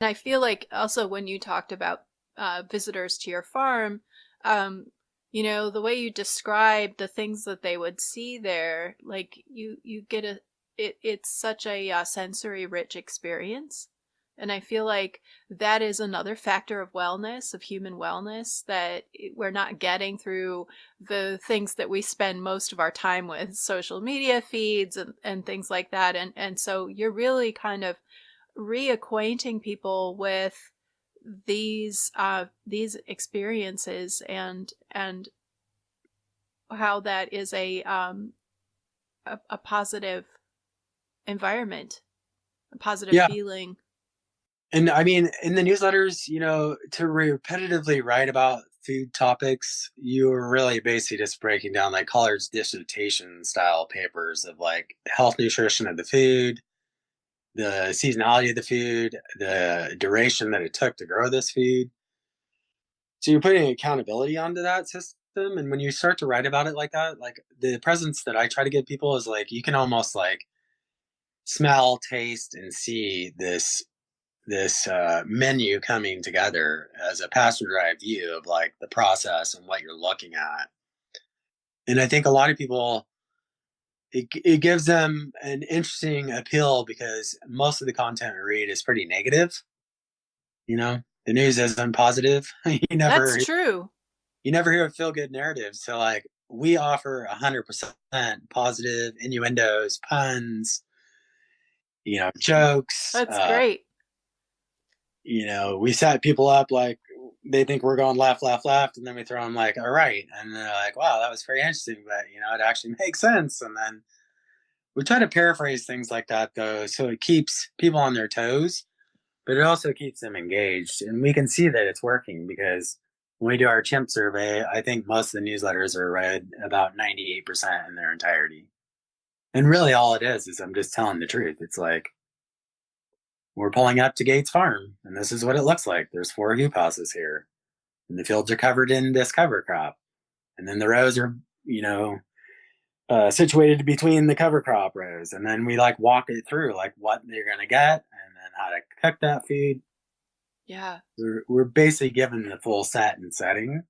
I feel like also when you talked about visitors to your farm, um, the way you describe the things that they would see there, like you get it's such a sensory rich experience. And I feel like that is another factor of wellness, of human wellness, that we're not getting through the things that we spend most of our time with, social media feeds and things like that. And so you're really kind of reacquainting people with these experiences and how that is a positive environment, a positive Yeah. feeling. And I mean, in the newsletters, to repetitively write about food topics, you're really basically just breaking down like college dissertation style papers of like health nutrition of the food, the seasonality of the food, the duration that it took to grow this food. So you're putting accountability onto that system. And when you start to write about it like that, like the presence that I try to give people is like you can almost like smell, taste, and see this menu coming together as a passenger eye view of like the process and what you're looking at. And I think a lot of people, it gives them an interesting appeal because most of the content we read is pretty negative. The news isn't positive. That's true. You never hear a feel good narrative. So like we offer 100% positive innuendos, puns, jokes. That's great. We set people up like they think we're going left, left, left, and then we throw them like, all right. And they're like, wow, that was very interesting, but it actually makes sense. And then we try to paraphrase things like that though, so it keeps people on their toes, but it also keeps them engaged. And we can see that it's working because when we do our chimp survey, I think most of the newsletters are read about 98% in their entirety. And really all it is I'm just telling the truth. It's like, we're pulling up to Gates Farm, and this is what it looks like. There's 4 hoop houses here, and the fields are covered in this cover crop. And then the rows are, situated between the cover crop rows. And then we like walk it through, like what they're going to get, and then how to cook that food. Yeah. We're basically given the full set and setting.